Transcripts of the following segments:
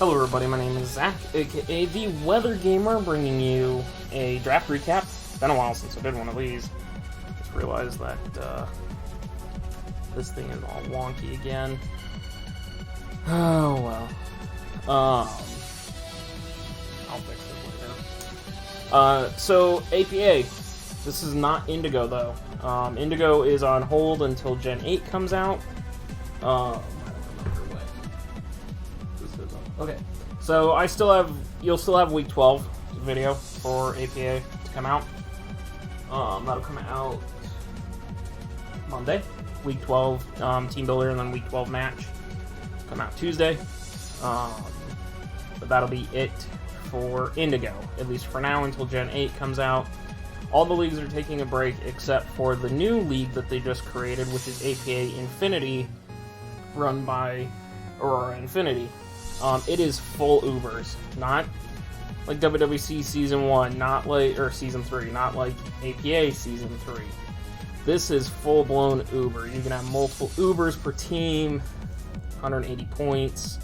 Hello everybody, my name is Zach, aka The Weather Gamer, bringing you a draft recap. It's been a while since I did one of these. Just realized that this thing is all wonky again. Oh well. I'll fix it later. So APA. This is not Indigo though. Indigo is on hold until Gen 8 comes out. I don't remember when this is. Okay, so you'll still have week 12 video for APA to come out. That'll come out Monday. Week 12 team builder, and then week 12 match come out Tuesday. But that'll be it for Indigo, at least for now, until Gen 8 comes out. All the leagues are taking a break except for the new league that they just created, which is APA Infinity, run by Aurora Infinity. It is full Ubers, not like WWC Season 1, or Season 3, not like APA Season 3. This is full-blown Uber. You can have multiple Ubers per team, 180 points,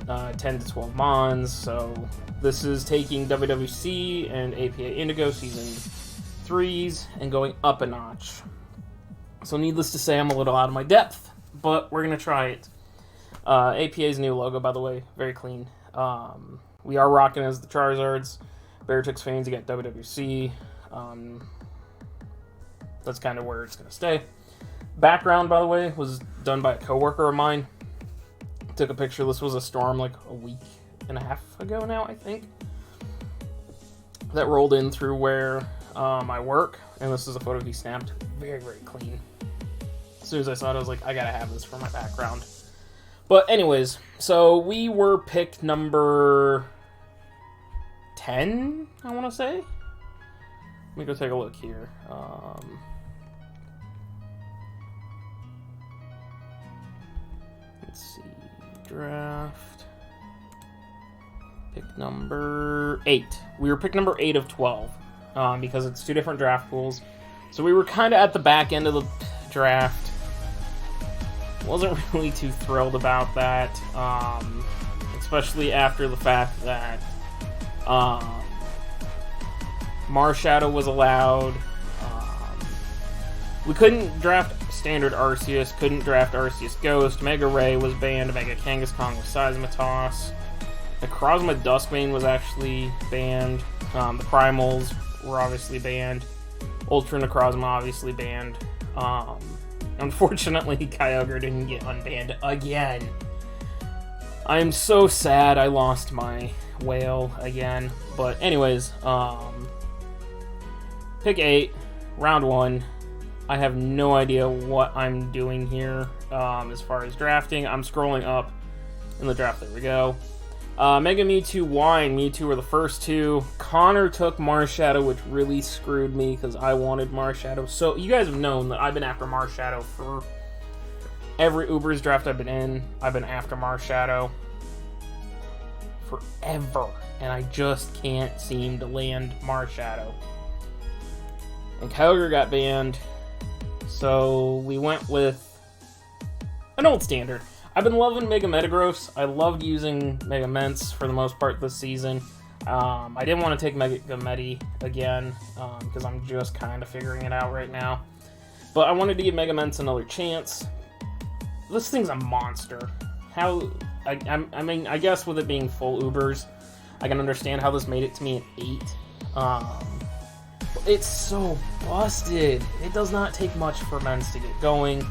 10 to 12 Mons, so this is taking WWC and APA Indigo Season 3s and going up a notch. So needless to say, I'm a little out of my depth, but we're going to try it. APA's new logo, by the way, very clean. We are rocking as the Charizards. Beartix fans, you got WWC. That's kind of where it's going to stay. Background, by the way, was done by a coworker of mine. Took a picture. This was a storm like a week and a half ago now, I think, that rolled in through where I work, and this is a photo he snapped. Very, very clean. As soon as I saw it, I was like, I gotta have this for my background. But anyways, so we were pick number 10, I want to say. Let me go take a look here. Let's see, draft. Pick number 8. We were pick number 8 of 12 because it's two different draft pools. So we were kind of at the back end of the draft. Wasn't really too thrilled about that, especially after the fact that Marshadow was allowed. We couldn't draft Standard Arceus, couldn't draft Arceus Ghost. Mega Ray was banned, Mega Kangaskhan with Seismitoss. Necrozma Duskbane was actually banned. The Primals were obviously banned. Ultra Necrozma obviously banned. Unfortunately, Kyogre didn't get unbanned again. I am so sad I lost my whale again. But anyways, pick 8, round 1. I have no idea what I'm doing here as far as drafting. I'm scrolling up in the draft. There we go. Mega Mewtwo, Y, and Mewtwo were the first two. Connor took Marshadow, which really screwed me because I wanted Marshadow. So you guys have known that I've been after Marshadow for every Ubers draft I've been in. I've been after Marshadow forever, and I just can't seem to land Marshadow. And Kyogre got banned, so we went with an old standard. I've been loving Mega Metagross. I loved using Mega Ments for the most part this season. I didn't want to take Mega Medi again because I'm just kind of figuring it out right now. But I wanted to give Mega Ments another chance. This thing's a monster. I mean, I guess with it being full Ubers, I can understand how this made it to me at 8. It's so busted. It does not take much for Ments to get going.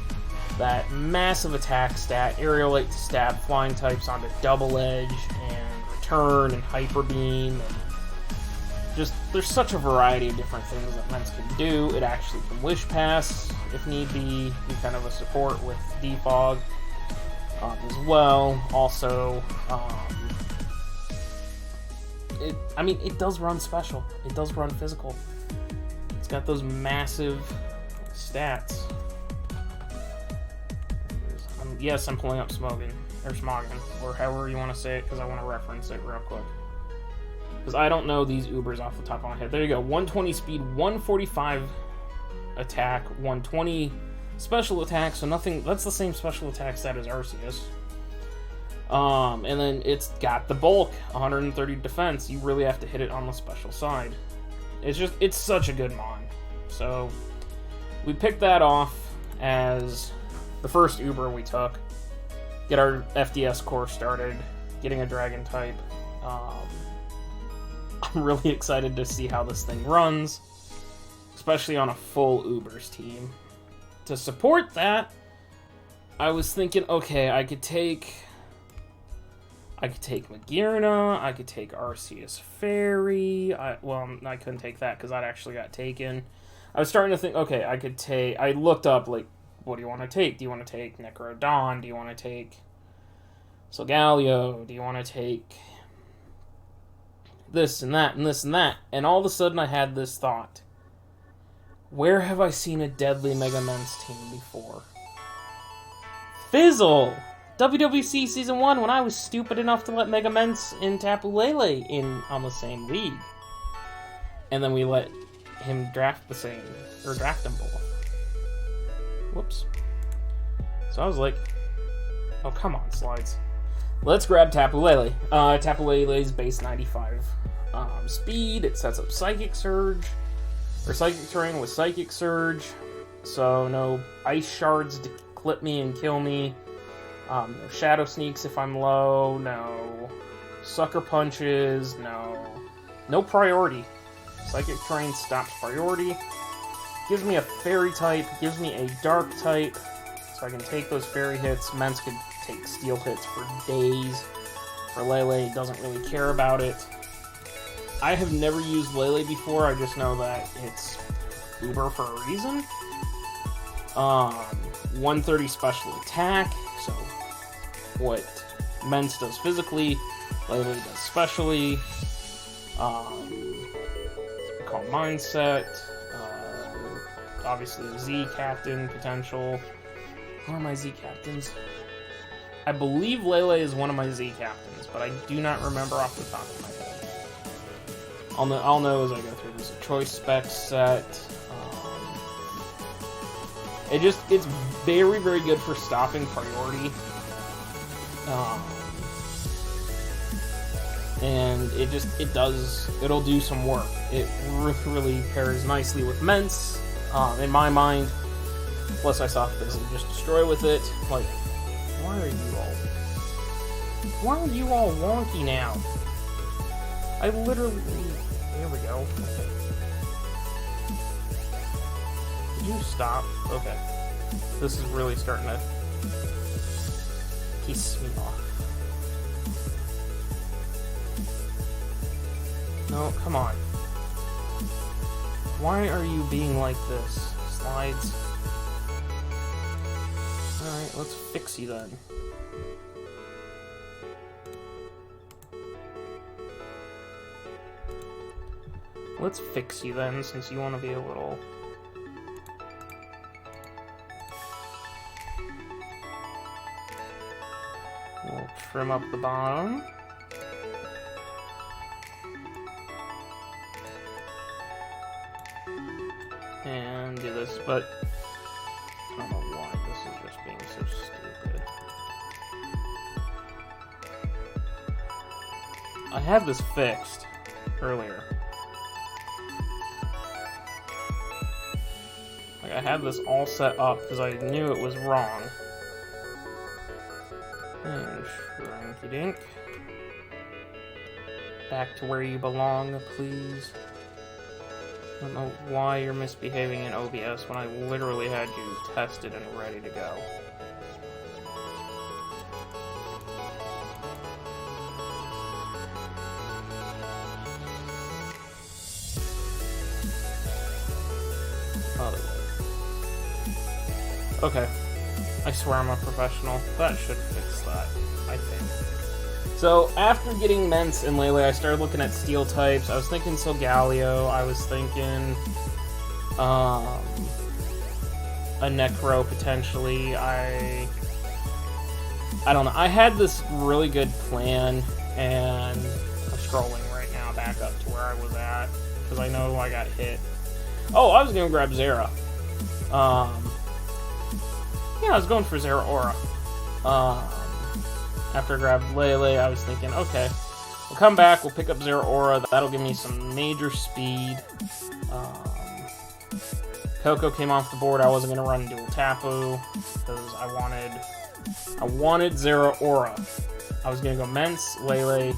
That massive attack stat, Aerial Light to stab flying types onto Double Edge and Return and Hyper Beam. And just there's such a variety of different things that Ments can do. It actually can Wish Pass if need be kind of a support with Defog as well. Also, it does run special. It does run physical. It's got those massive stats. Yes, I'm pulling up Smoggin, or however you want to say it, because I want to reference it real quick. Because I don't know these Ubers off the top of my head. There you go, 120 speed, 145 attack, 120 special attack, so nothing, that's the same special attack stat as Arceus. And then it's got the bulk, 130 defense. You really have to hit it on the special side. It's such a good mon. So we picked that off as the first Uber we took. Get our FDS course started, getting a dragon type. I'm really excited to see how this thing runs, especially on a full Ubers team. To support that, I was thinking, okay, I could take Magearna, I could take Arceus Fairy. I couldn't take that because that actually got taken. I was starting to think, okay, I looked up, like, what do you want to take? Do you want to take Necrodon? Do you want to take Solgaleo? Do you want to take this and that and this and that? And all of a sudden I had this thought. Where have I seen a deadly Mega Men's team before? Fizzle! WWC Season 1, when I was stupid enough to let Mega Men's and Tapu Lele in on the same league. And then we let him draft them both. Whoops. So I was like, oh, come on, slides. Let's grab Tapu Lele. Tapu Lele's base 95 speed. It sets up Psychic Surge, or Psychic Terrain with Psychic Surge. So no Ice Shards to clip me and kill me. No Shadow Sneaks if I'm low. No Sucker Punches. No priority. Psychic Terrain stops priority. Gives me a Fairy type. Gives me a Dark type. So I can take those Fairy hits. Mence could take Steel hits for days. For Lele, doesn't really care about it. I have never used Lele before. I just know that it's Uber for a reason. 130 special attack. So what Mence does physically, Lele does specially. Call Mindset. Obviously a Z captain potential. Who are my Z captains? I believe Lele is one of my Z captains, but I do not remember off the top of my head. I'll know as I go through. There's a choice spec set. It's very, very good for stopping priority. And it'll do some work. It really pairs nicely with Mence, in my mind. Plus I saw Fizzle just destroy with it. Like, why are you all wonky now? I literally, there we go. Okay. Did you stop? Okay. This is really starting to piss me off. No, come on. Why are you being like this? Slides. Alright, let's fix you then. Let's fix you then, since you want to be a little... We'll trim up the bottom. And do this, but I don't know why this is just being so stupid. I had this fixed earlier. Like, I had this all set up because I knew it was wrong. And shrinky dink. Back to where you belong, please. I don't know why you're misbehaving in OBS when I literally had you tested and ready to go. Okay. I swear I'm a professional. That should fix that, I think. So, after getting Mence and Lele, I started looking at Steel types. I was thinking Solgaleo. I was thinking a Necro, potentially. I don't know. I had this really good plan, and I'm scrolling right now back up to where I was at, because I know I got hit. Oh, I was going to grab Zera. Yeah, I was going for Zera Aura. after I grabbed Lele, I was thinking, okay, we'll come back, we'll pick up Zeraora, that'll give me some major speed. Coco came off the board, I wasn't going to run dual Tapu, because I wanted Zeraora. I was going to go Mence, Lele,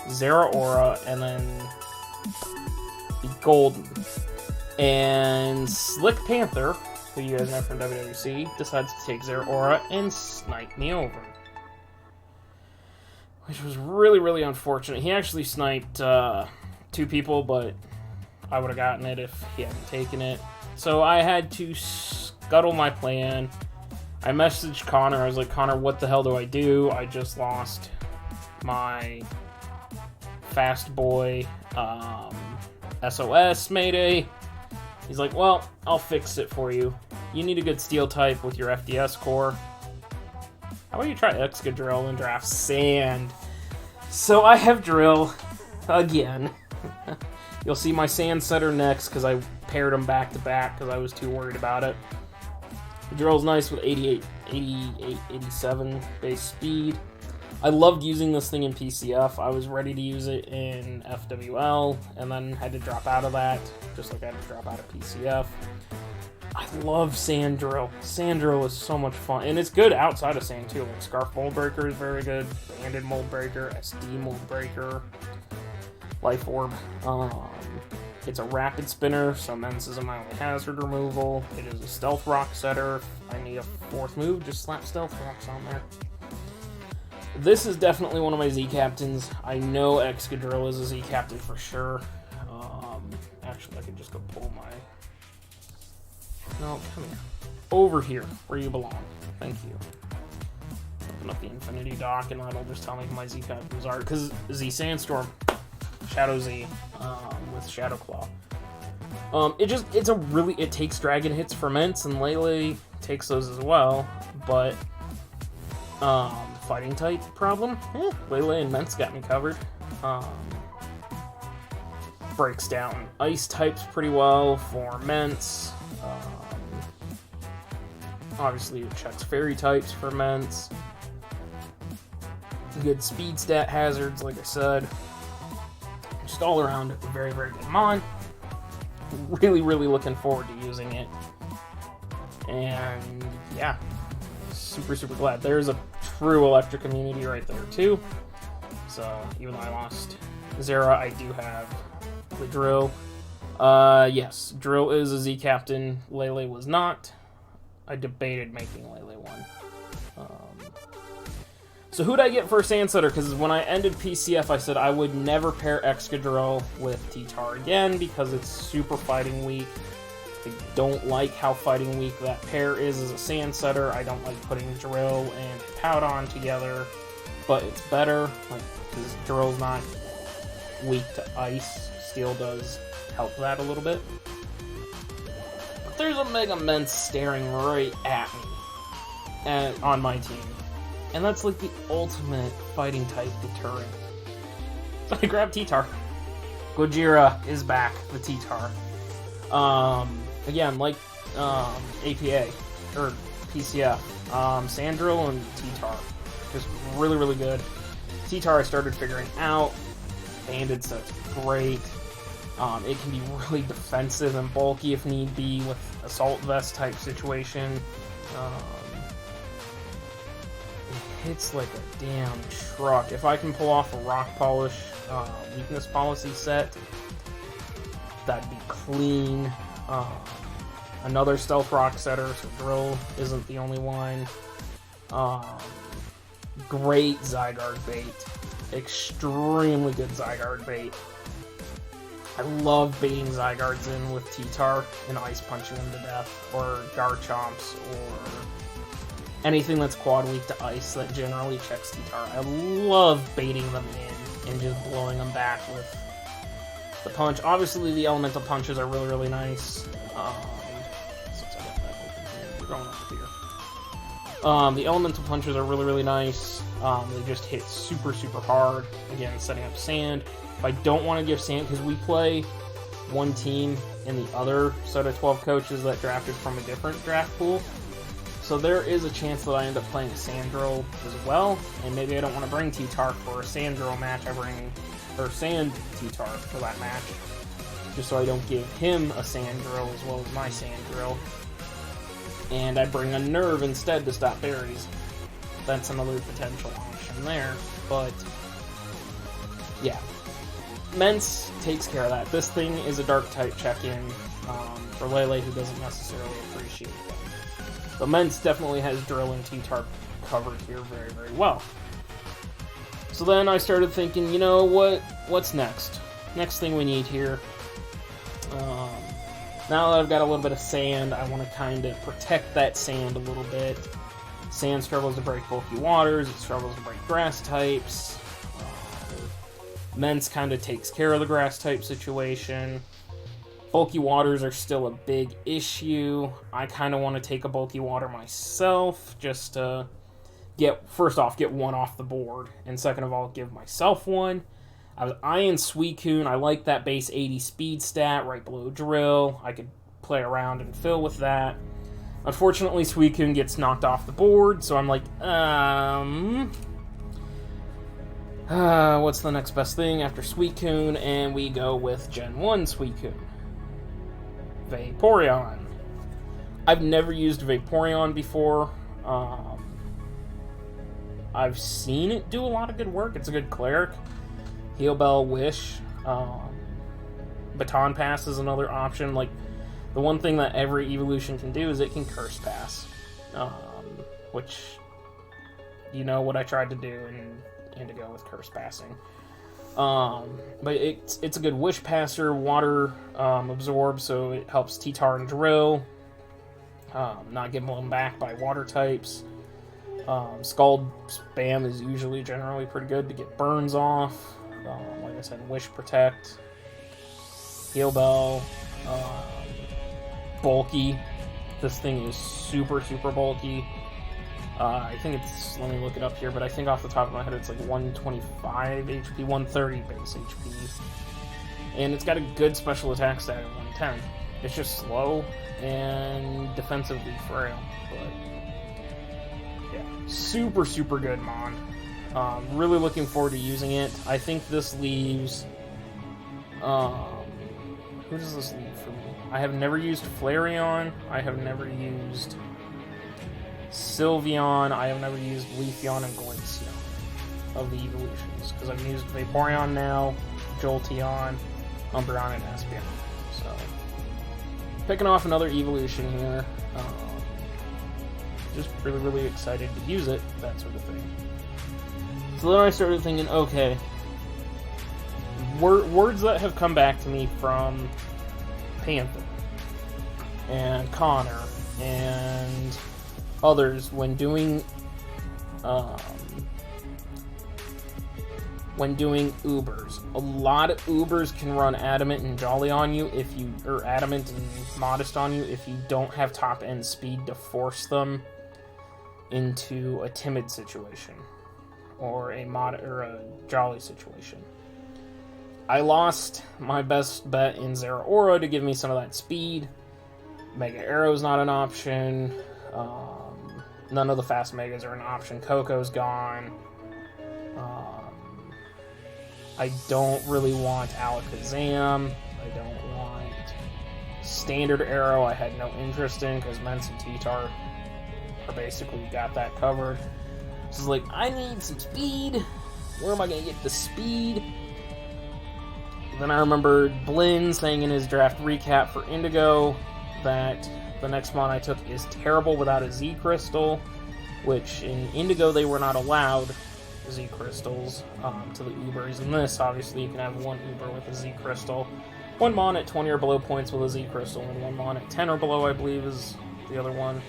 Zeraora, and then be golden. And Slick Panther, who you guys know from WWC, decides to take Zeraora and snipe me over. Which was really, really unfortunate. He actually sniped 2 people, but I would have gotten it if he hadn't taken it. So I had to scuttle my plan. I messaged Connor. I was like, Connor, what the hell do I do? I just lost my fast boy SOS Mayday. He's like, well, I'll fix it for you. You need a good steel type with your FDS core. How about you try Excadrill and draft Sand? So I have Drill again. You'll see my Sand setter next because I paired them back to back because I was too worried about it. The Drill's nice with 88, 87 base speed. I loved using this thing in PCF. I was ready to use it in FWL and then had to drop out of that, just like I had to drop out of PCF. I love Sand Drill. Sand Drill is so much fun. And it's good outside of Sand, too. Like Scarf Mold Breaker is very good. Banded Mold Breaker, SD Mold Breaker, Life Orb. It's a rapid spinner, so Mence isn't my only hazard removal. It is a Stealth Rock setter. If I need a 4th move, just slap Stealth Rocks on there. This is definitely one of my Z Captains. I know Excadrill is a Z Captain for sure. Actually, I could just go pull my... No, come here. Over here, where you belong. Thank you. Open up the Infinity Dock, and that'll just tell me who my Z Captains are. Because Z Sandstorm, Shadow Z, with Shadow Claw. It takes Dragon hits for Mence, and Lele takes those as well, but, fighting type problem? Lele and Mence got me covered. Breaks down ice types pretty well for Mence. Obviously, it checks fairy types for Mence. Good speed stat hazards, like I said. Just all around very, very good mon. Really, really looking forward to using it. And yeah, super, super glad. There's a true electric immunity right there, too. So, even though I lost Zera, I do have the Drill. Yes, Drill is a Z Captain. Lele was not. I debated making Lele one. So who'd I get for a Sand Setter? Because when I ended PCF, I said I would never pair Excadrill with T-Tar again because it's super fighting weak. I don't like how fighting weak that pair is as a Sand Setter. I don't like putting Drill and Powdon together, but it's better because Drill's not weak to ice. Steel does help that a little bit. But there's a Mega Mence staring right at me on my team. And that's like the ultimate fighting type deterrent. So I grabbed T-Tar. Gojira is back, the T-Tar. Again, like APA, or PCF, Sandrill and T-Tar. Just really, really good. T-Tar I started figuring out. Banded set's great. It can be really defensive and bulky if need be with Assault Vest type situation. It hits like a damn truck. If I can pull off a Rock Polish weakness policy set, that'd be clean. Another Stealth Rock setter, so Drill isn't the only one. Great Zygarde bait. Extremely good Zygarde bait. I love baiting Zygardes in with T-Tar and ice punching them to death, or Garchomps, or anything that's quad weak to ice that generally checks T-Tar. I love baiting them in and just blowing them back with the punch. Obviously, the elemental punches are really, really nice. Since I got that open here, we're going up here. The elemental punches are really, really nice. They just hit super, super hard. Again, setting up Sand. If I don't want to give Sand, because we play one team in the other set of 12 coaches that drafted from a different draft pool. So So there is a chance that I end up playing Sandro as well, and maybe I don't want to bring T-Tar for a Sandro match, I bring, or Sand T-Tar for that match, just so I don't give him a Sandro as well as my Sandro. And I bring a Nerve instead to stop berries. That's another potential option there, but yeah. Mence takes care of that. This thing is a Dark type check-in for Lele, who doesn't necessarily appreciate them. But Mence definitely has Drill and T-Tar covered here very, very well. So then I started thinking, you know, what's next? Next thing we need here. Now that I've got a little bit of sand, I want to kind of protect that sand a little bit. Sand struggles to break bulky waters, it struggles to break grass types. Mence kind of takes care of the grass type situation. Bulky waters are still a big issue. I kind of want to take a bulky water myself, just to first off, get one off the board, and second of all, give myself one. I was eyeing Suicune. I like that base 80 speed stat right below Drill. I could play around and fill with that. Unfortunately, Suicune gets knocked off the board, so I'm like, what's the next best thing after Suicune? And we go with Gen 1 Suicune. Vaporeon. I've never used Vaporeon before. I've seen it do a lot of good work. It's a good cleric. Heal Bell, Wish. Baton Pass is another option. Like, the one thing that every evolution can do is it can Curse Pass. Which, you know what I tried to do in Indigo with Curse Passing. But it's a good Wish Passer, Water Absorb, so it helps T-Tar and Drill not get blown back by water types. Scald Spam is usually generally pretty good to get burns off. Like I said, Wish Protect, Heal Bell, bulky. This thing is super, super bulky. I think it's, let me look it up here, but I think off the top of my head it's like 125 HP, 130 base HP. And it's got a good special attack stat at 110. It's just slow and defensively frail, but yeah, super, super good mon. Really looking forward to using it. I think this leaves, who does this leave for me? I have never used Flareon, I have never used Sylveon, I have never used Leafeon and Glaceon of the evolutions, because I've used Vaporeon now, Jolteon, Umbreon, and Espeon. So, picking off another evolution here. Just really, really excited to use it, that sort of thing. So then I started thinking, okay, words that have come back to me from Panther and Connor and others when doing Ubers. A lot of Ubers can run Adamant and Jolly on you or Adamant and Modest on you if you don't have top end speed to force them into a timid situation or a Jolly situation. I lost my best bet in Zeraora to give me some of that speed. Mega Arrow's not an option. None of the fast Megas are an option. Coco's gone. I don't really want Alakazam. I don't want Standard Arrow. I had no interest in because Mence and T-Tar are basically got that covered. So it's like, I need some speed. Where am I going to get the speed? Then I remembered Blinn saying in his draft recap for Indigo that the next mon I took is terrible without a Z Crystal, which in Indigo they were not allowed Z Crystals to the Ubers. In this, obviously, you can have one Uber with a Z Crystal. One mon at 20 or below points with a Z Crystal, and one mon at 10 or below, I believe, is the other one.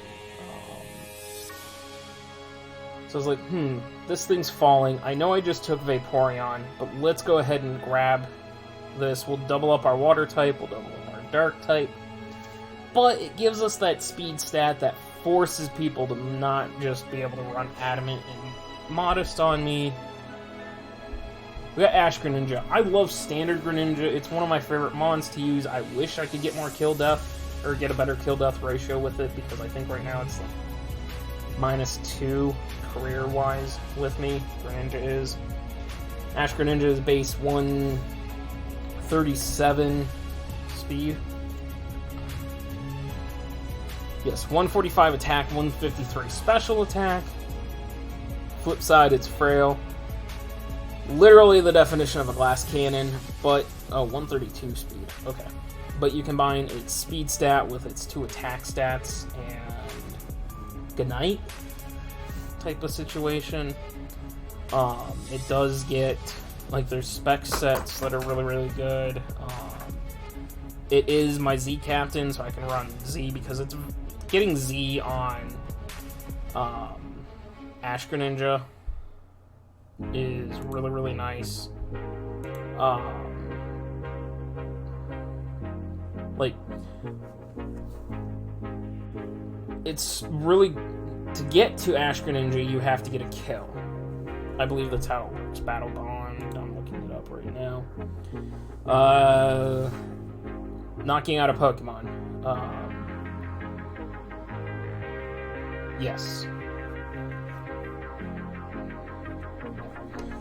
So I was like, this thing's falling. I know I just took Vaporeon, but let's go ahead and grab this. We'll double up our water type, we'll double up our dark type, but it gives us that speed stat that forces people to not just be able to run Adamant and Modest on me. We got Ash Greninja. I love Standard Greninja. It's one of my favorite mons to use. I wish I could get more kill death, or get a better kill death ratio with it, because I think right now it's like -2 career-wise with me. Greninja is. Ash Greninja is base 137 speed. Yes, 145 attack, 153 special attack. Flip side, it's frail. Literally the definition of a glass cannon, but... Oh, 132 speed. Okay. But you combine its speed stat with its 2 attack stats and... Goodnight type of situation. It does get... Like, there's spec sets that are really, really good. It is my Z captain, so I can run Z because it's... Getting Z on Ash Greninja is really, really nice. Like, it's really... To get to Ash Greninja, you have to get a kill. I believe that's how it works. Battle Bond, I'm looking it up right now. Knocking out a Pokemon. Yes.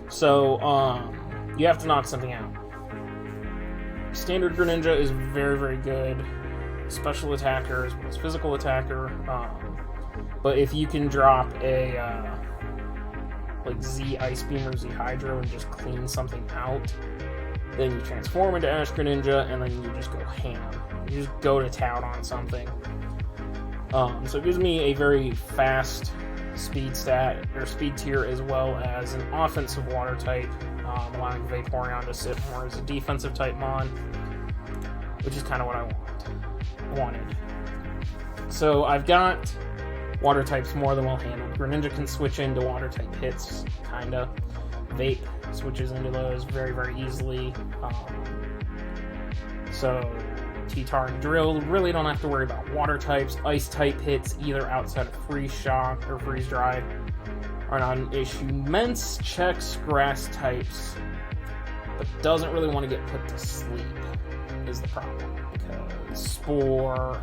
So, you have to knock something out. Standard Greninja is very, very good. Special attacker as well as physical attacker. But if you can drop a, like Z Ice Beam or Z Hydro and just clean something out, then you transform into Ash Greninja and then you just go ham. You just go to town on something. So it gives me a very fast speed stat, or speed tier, as well as an offensive water type, allowing Vaporeon to sit more as a defensive type mon, which is kind of what I wanted. So I've got water types more than well handled. Greninja can switch into water type hits, kinda. Vape switches into those very, very easily. So T-Tar and Drill really don't have to worry about water types. Ice type hits, either outside of Freeze Shock or Freeze Dry, are not an issue. Mence checks grass types, but doesn't really want to get put to sleep, is the problem. Because Spore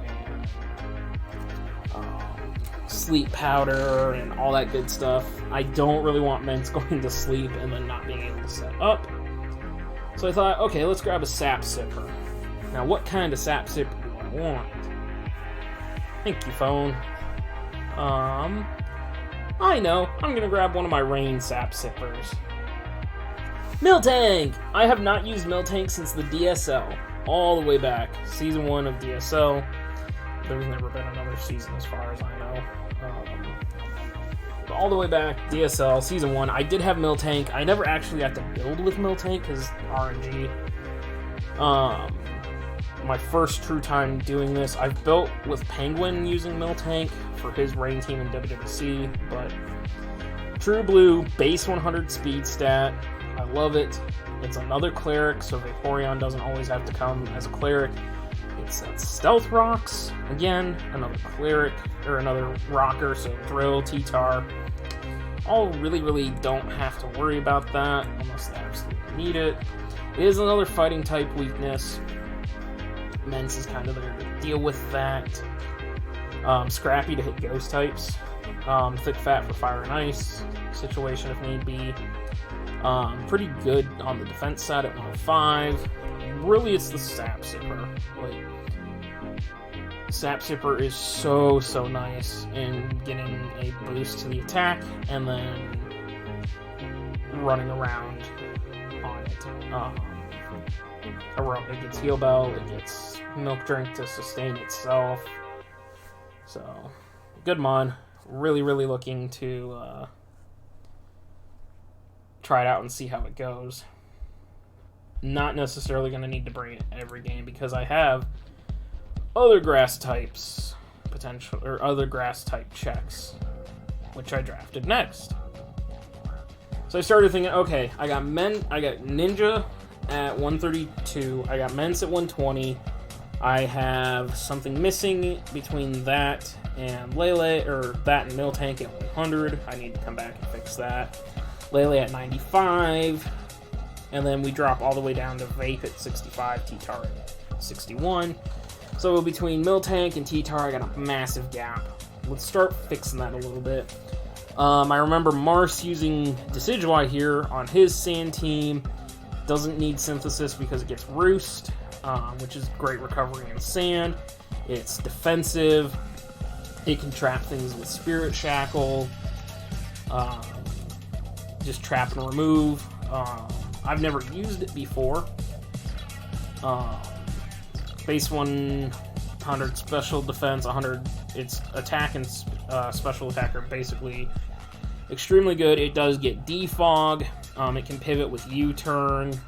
and Sleep Powder and all that good stuff. I don't really want Mence going to sleep and then not being able to set up. So I thought, okay, let's grab a Sap Sipper. Now, what kind of Sap Sipper do I want? Thank you, phone. I know. I'm gonna grab one of my Rain Sap Sippers. Miltank! I have not used Miltank since the DSL. All the way back. Season 1 of DSL. There's never been another season as far as I know. All the way back, DSL, Season 1. I did have Miltank. I never actually got to build with Miltank because RNG. My first true time doing this. I've built with Penguin using Miltank for his Rain team in WWC, but True Blue, base 100 speed stat. I love it. It's another cleric, so Vaporeon doesn't always have to come as a cleric. It's Stealth Rocks, again, another cleric, or another rocker, so Drill, T-Tar. All really, really don't have to worry about that, unless they absolutely need it. It is another fighting type weakness. Mence is kind of there to deal with that. Scrappy to hit ghost types. Thick Fat for fire and ice situation if need be. Pretty good on the defense side at 105. Really, it's the Sap Sipper. Like, Sap Sipper is so, so nice in getting a boost to the attack and then running around on it. It gets Heal Bell, it gets Milk Drink to sustain itself. So, good mon. Really, really looking to try it out and see how it goes. Not necessarily going to need to bring it every game because I have other grass types potential, or other grass type checks, which I drafted next. So I started thinking, okay, I got Ninja at 132, I got Mence at 120, I have something missing between that and Lele, or that and Miltank at 100. I need to come back and fix that. Lele at 95, and then we drop all the way down to Vape at 65, T-Tar at 61. So between Miltank and T-Tar, I got a massive gap. let's start fixing that a little bit. I remember Mars using Decidueye here on his sand team. Doesn't need Synthesis because it gets Roost, which is great recovery in sand. It's defensive. It can trap things with Spirit Shackle. Just trap and remove. I've never used it before. Base 100 special defense, 100 its attack and special attack are basically extremely good. It does get defog. It can pivot with U-turn.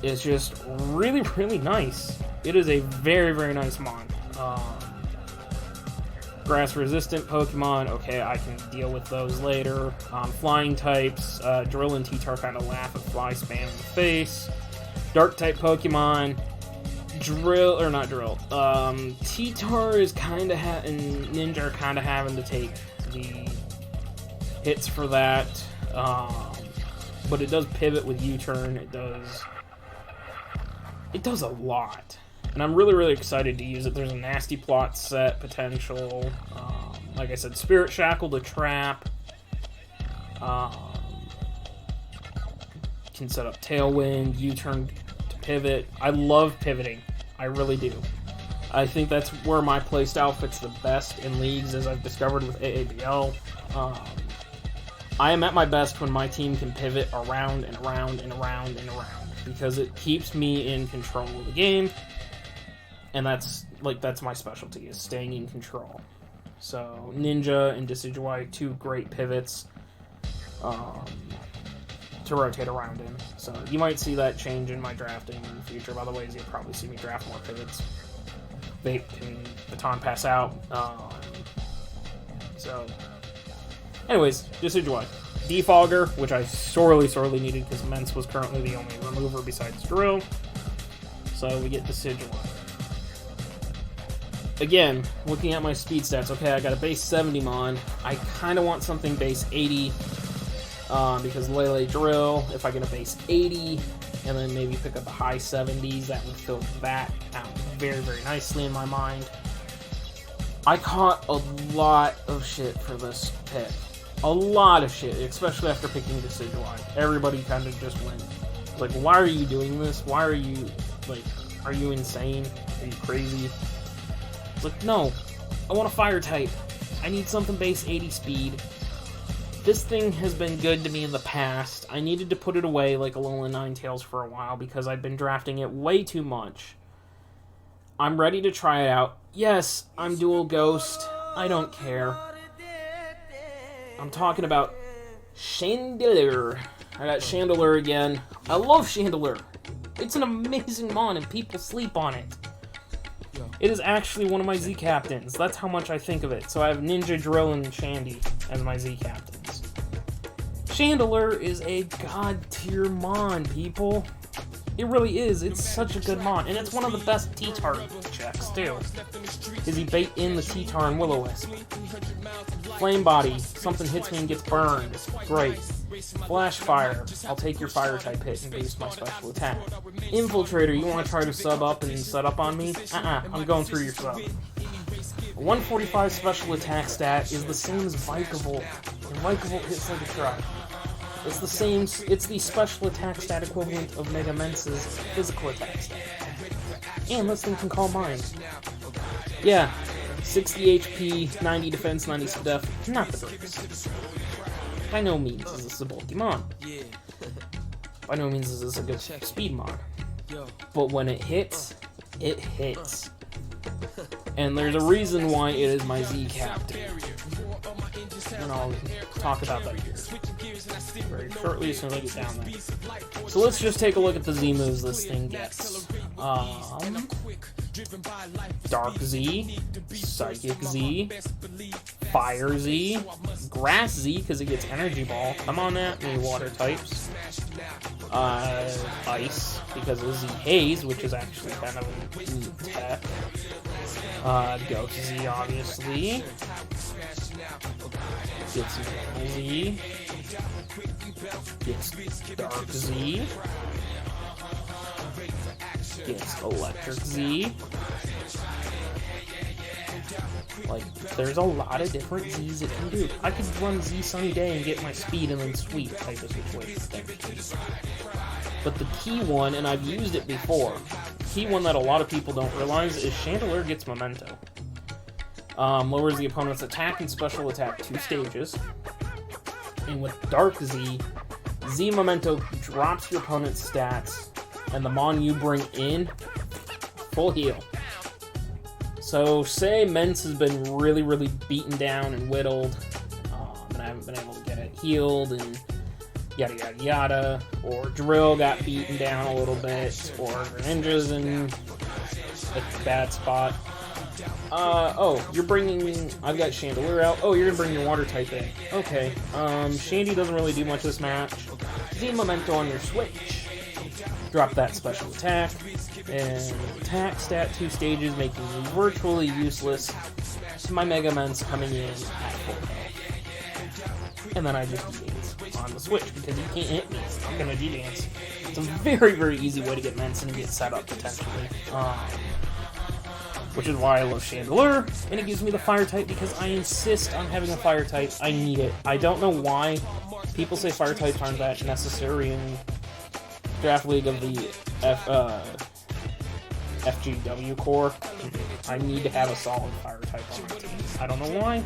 It's just really, really nice. It is a very, very nice mon. Grass-resistant Pokemon, okay, I can deal with those later. Flying types, Drill and T-Tar kind of laugh at Fly Spam in the face. Dark-type Pokemon, T-Tar is kind of and Ninja are kind of having to take the hits for that. But it does pivot with U-turn. It does a lot. And I'm really, really excited to use it. There's a Nasty Plot set potential. Like I said, Spirit Shackle to trap. Can set up Tailwind, U-turn to pivot. I love pivoting. I really do. I think that's where my playstyle fits the best in leagues, as I've discovered with AABL. I am at my best when my team can pivot around and around and around and around, because it keeps me in control of the game. And that's my specialty, is staying in control. So Ninja and Decidueye, two great pivots to rotate around in. So you might see that change in my drafting in the future. By the way, you'll probably see me draft more pivots. Vape can baton pass out. So, anyways, Decidueye. Defogger, which I sorely, sorely needed because Mence was currently the only remover besides Drill. So we get Decidueye. Again, looking at my speed stats, okay, I got a base 70 mon. I kind of want something base 80 because Lele Drill, if I get a base 80 and then maybe pick up a high 70s, that would fill that out very, very nicely in my mind. I caught a lot of shit for this pick. A lot of shit, especially after picking Decidueye. Everybody kind of just went, like, why are you doing this? Why are you, like, are you insane? Are you crazy? It's like, no, I want a fire type. I need something base 80 speed. This thing has been good to me in the past. I needed to put it away like Alolan Ninetales for a while because I'd been drafting it way too much. I'm ready to try it out. Yes, I'm dual ghost. I don't care. I'm talking about Chandelure. I got Chandelure again. I love Chandelure. It's an amazing mon and people sleep on it. It is actually one of my Z captains. That's how much I think of it. So I have Ninja, Drill, and Shandy as my Z captains. Chandelure is a god tier mon, people. It really is. It's such a good mon. And it's one of the best T-Tar checks, too. Is he bait in the T-Tar and Will-O-Wisp? Flame Body. Something hits me and gets burned. Great. Flash Fire. I'll take your fire type hit and boost my special attack. Infiltrator. You want to try to sub up and set up on me? I'm going through your sub. 145 special attack stat is the same as Vikavolt. And Vikavolt hits like a truck. It's the same, it's the special attack stat equivalent of Mega Mence's physical attack stat. And this thing can call mine. Yeah, 60 HP, 90 defense, 90 def, not the greatest. By no means is this a bulky mon. By no means is this a good speed mon. But when it hits, it hits. And there's a reason why it is my Z captain. And I'll talk about that here very shortly as soon as I get down there. So let's just take a look at the Z moves this thing gets. Dark Z, Psychic Z, Fire Z, Grass Z because it gets Energy Ball. Come on, that many water types. Ice because of Z Haze, which is actually kind of a neat tech. Ghost Z, obviously. Gets Normal Z. Gets Dark Z. Gets Electric Z. Like, there's a lot of different Z's it can do. I could run Z Sunny Day and get my speed and then sweep type of situation. But the key one, and I've used it before, the key one that a lot of people don't realize is Chandelier gets Memento. Lowers the opponent's attack and special attack 2 stages. And with Dark Z, Z Memento drops your opponent's stats, and the mon you bring in, full heal. So, say Mence has been really, really beaten down and whittled, and I haven't been able to get it healed, and yada yada yada, or Drill got beaten down a little bit, or Greninja's in a bad spot. Oh, you're bringing... I've got Chandelier out. Oh, you're gonna bring your water type in. Okay, Shandy doesn't really do much this match. Z Memento on your switch. Drop that special attack, and attack stat 2 stages, making you virtually useless. So my Mega Mence coming in at full health. And then I just D-Dance on the switch, because he can't hit me. I'm gonna D-Dance. It's a very, very easy way to get Mence and get set up, potentially. Which is why I love Chandelier, and it gives me the Fire type because I insist on having a Fire type. I need it. I don't know why people say Fire types aren't that necessary in Draft League of the FGW core. I need to have a solid Fire type on my team. I don't know why.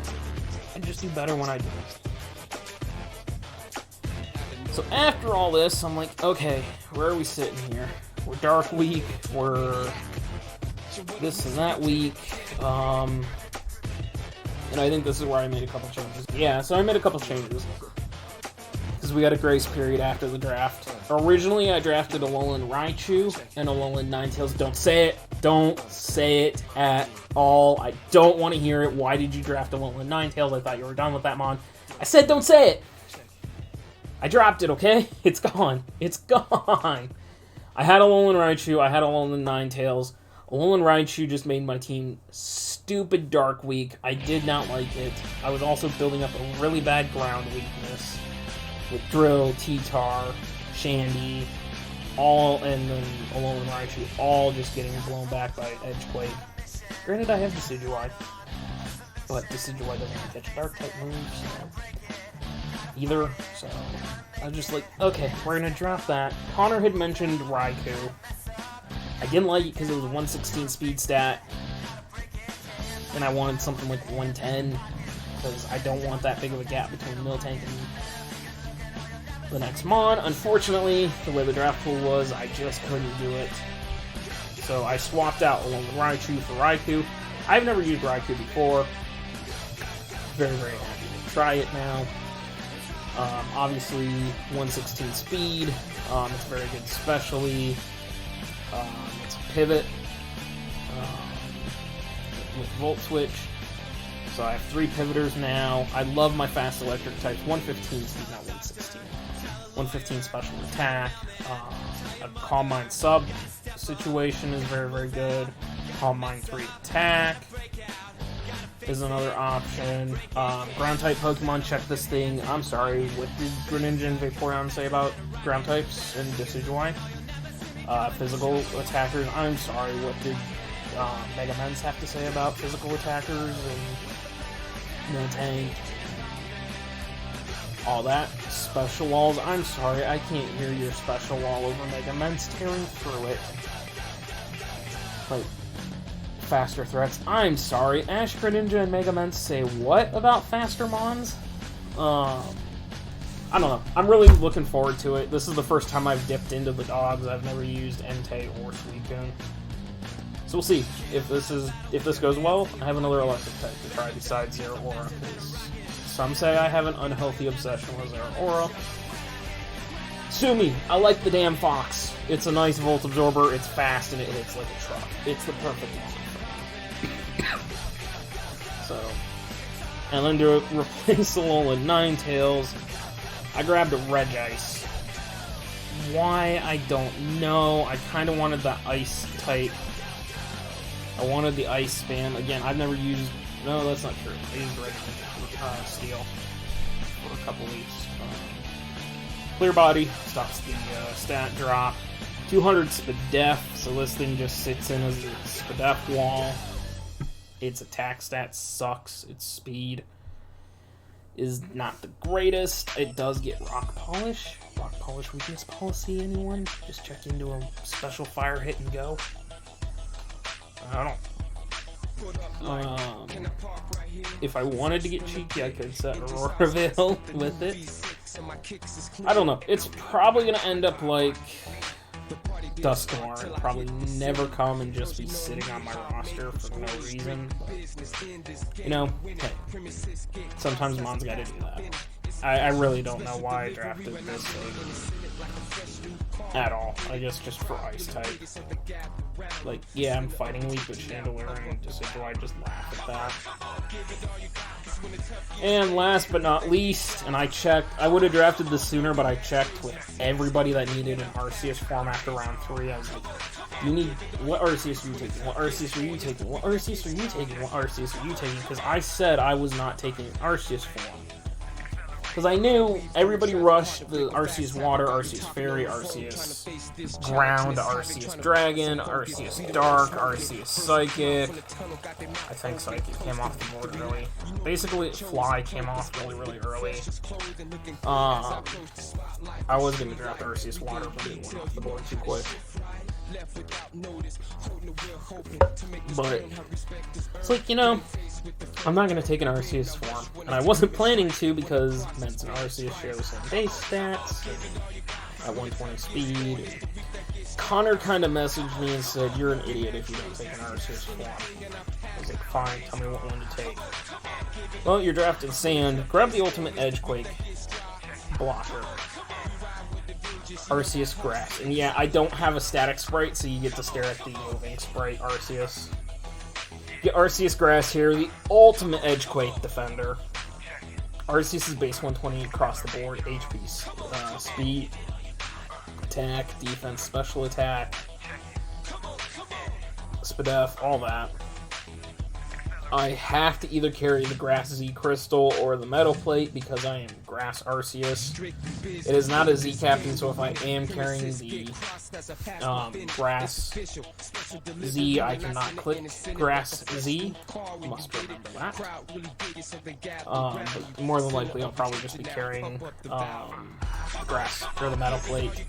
I just do better when I do. So after all this, I'm like, okay, where are we sitting here? We're Dark Week, we're this and that week, and I think this is where I made a couple changes. Yeah, so I made a couple changes, because we got a grace period after the draft. Originally, I drafted a Alolan Raichu and a Alolan Ninetales. Don't say it. Don't say it at all. I don't want to hear it. Why did you draft a Alolan Ninetales? I thought you were done with that mon. I said don't say it. I dropped it, okay? It's gone. It's gone. I had a Alolan Raichu. I had a Alolan Ninetales. Alolan Raichu just made my team stupid Dark Week. I did not like it. I was also building up a really bad ground weakness with Drill, T-Tar, Shandy, and then Alolan Raichu, all just getting blown back by Edgequake. Granted, I have Decidueye, but Decidueye doesn't catch Dark-type moves, either, so I was just like, okay, we're gonna drop that. Connor had mentioned Raikou. I didn't like it because it was a 116 speed stat, and I wanted something like 110, because I don't want that big of a gap between Miltank and the next mon. Unfortunately, the way the draft pool was, I just couldn't do it. So I swapped out along with Raichu for Raikou. I've never used Raikou before. Very, very happy to try it now. Obviously, 116 speed. It's very good specially. It's a pivot with Volt Switch. So I have 3 pivoters now. I love my fast electric types. 115 speed, not 116. 115 special attack. A Calm Mind sub situation is very, very good. Calm Mind 3 attack is another option. Ground type Pokemon, check this thing. I'm sorry, what did Greninja and Vaporeon say about ground types and Decidueye? Physical attackers, I'm sorry, what did Mega Mence have to say about physical attackers and Miltank? All that. Special walls, I'm sorry, I can't hear your special wall over Mega Mence tearing through it. Like, faster threats, I'm sorry, Ash Greninja and Mega Mence say what about faster mons? I don't know. I'm really looking forward to it. This is the first time I've dipped into the dogs. I've never used Entei or Suicune. So we'll see. If this goes well, I have another electric type to try besides Zeraora. Some say I have an unhealthy obsession with Zeraora. Sue me. I like the damn Fox. It's a nice Volt Absorber. It's fast and it hits like a truck. It's the perfect one for me. So, and then to replace the Alolan Ninetales, I grabbed a Regice. Why, I don't know. I kind of wanted the Ice type. I wanted the Ice Spam. Again, I've never used... No, that's not true. I used Steel for a couple weeks. Clear Body stops the stat drop. 200 Spadef, so this thing just sits in as a Spadef wall. Its attack stat sucks. Its speed is not the greatest. It does get Rock Polish. Rock Polish weakness policy, anyone? Just check into a special fire hit and go. I don't. If I wanted to get cheeky, I could set Aurora Veil with it. I don't know. It's probably going to end up like Dusknoir, and probably never come and just be sitting on my roster for no reason. But, you know, hey, sometimes Mon's got to do that. I really don't know why I drafted this thing at all. I guess just for Ice type. Like, yeah, I'm fighting weak with Chandelure and Decidueye. I just laugh at that. And last but not least, and I checked, I would have drafted this sooner, but I checked with everybody that needed an Arceus form after round 3. I was like, you need, what Arceus are you taking? What Arceus are you taking? What Arceus are you taking? What Arceus are you taking? Because I said I was not taking an Arceus form. Because I knew everybody rushed the Arceus Water, Arceus Fairy, Arceus Ground, Arceus Dragon, Arceus Dark, Arceus Psychic. I think Psychic came off the board early. Basically, Fly came off really early. I was going to draft Arceus Water, but it went off the board too quick. But it's like, you know, I'm not going to take an Arceus form. And I wasn't planning to because Ments and Arceus share the same base stats at 120 speed. Connor kind of messaged me and said, you're an idiot if you don't take an Arceus form. I was like, fine, tell me what one to take. Well, you're drafting Sand. Grab the Ultimate Edgequake blocker. Arceus Grass. And yeah, I don't have a static sprite, so you get to stare at the moving sprite Arceus. Get Arceus Grass here, the ultimate Edgequake defender. Arceus is base 120 across the board, HP, speed, attack, defense, special attack, Spadef, all that. I have to either carry the Grass Z Crystal or the Metal Plate because I am Grass Arceus. It is not a Z Captain, so if I am carrying the Grass Z, I cannot click Grass Z. Must remember that. But more than likely, I'll probably just be carrying Grass or the Metal Plate.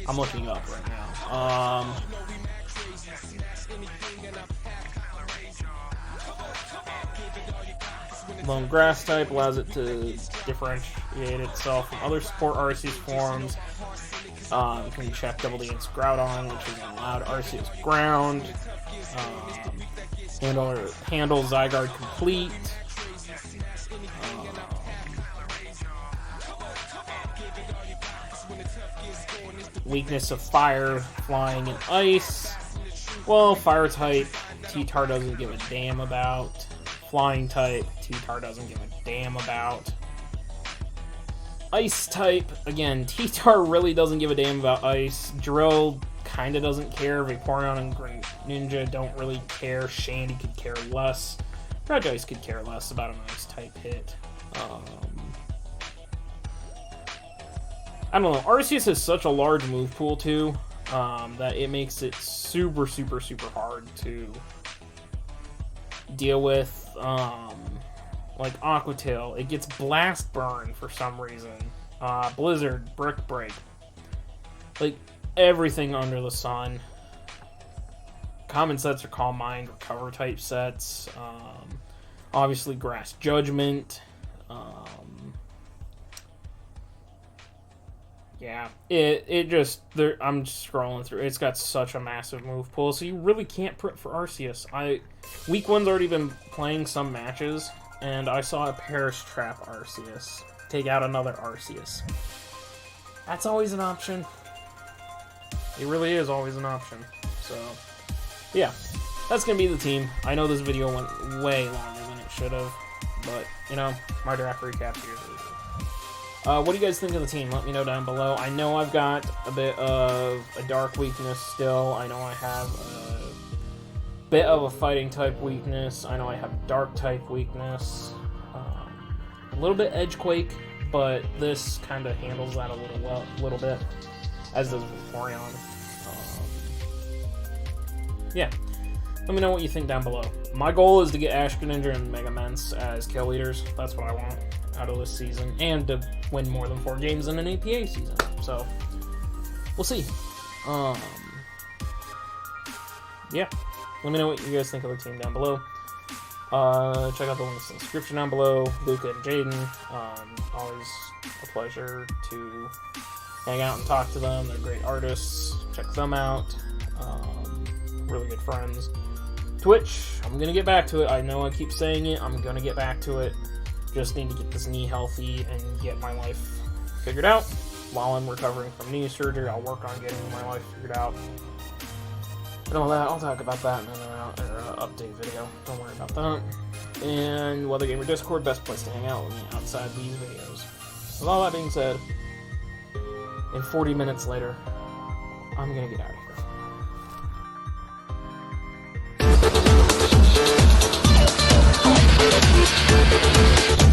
I'm looking up right now. Lone Grass type allows it to differentiate itself from other support Arceus forms. You can check Double D and Groudon, which is allowed. Arceus Ground. Handle Zygarde complete. Weakness of Fire, Flying, and Ice. Well, Fire type, T-Tar doesn't give a damn about. Flying type, T-Tar doesn't give a damn about. Ice type, again, T-Tar really doesn't give a damn about Ice. Drill kinda doesn't care. Vaporeon and Greninja don't really care. Shandy could care less. Regice could care less about an Ice type hit. I don't know. Arceus has such a large move pool too, that it makes it super hard to deal with. Like Aqua Tail, it gets Blast Burn for some reason. Blizzard, Brick Break. Like, everything under the sun. Common sets are Calm Mind, Recover type sets. Obviously, Grass Judgment. Yeah, it just, I'm just scrolling through. It's got such a massive move pool, so you really can't print for Arceus. Week 1's already been playing some matches, and I saw a Perish Trap Arceus take out another Arceus. That's always an option. It really is always an option. So, yeah, that's going to be the team. I know this video went way longer than it should have, but, you know, my draft recap here. What do you guys think of the team? Let me know down below. I know I've got a bit of a dark weakness still. I know I have a bit of a fighting type weakness. I know I have dark type weakness. A little bit Edgequake, but this kind of handles that a little bit, as does Vaporeon. Yeah. Let me know what you think down below. My goal is to get Ash Greninja and Mega Mence as kill leaders. That's what I want out of this season. And to win more than 4 games in an APA season. So, we'll see. Yeah. Let me know what you guys think of the team down below. Check out the links in the description down below. Luca and Jaden. Always a pleasure to hang out and talk to them. They're great artists. Check them out. Really good friends. Twitch, I'm gonna get back to it. I know I keep saying it. I'm gonna get back to it. Just need to get this knee healthy and get my life figured out. While I'm recovering from knee surgery, I'll work on getting my life figured out. And all that, I'll talk about that in another update video. Don't worry about that. And Weather Gamer Discord, best place to hang out with me outside these videos. With all that being said, and 40 minutes later, I'm gonna get out of here. We'll be right back.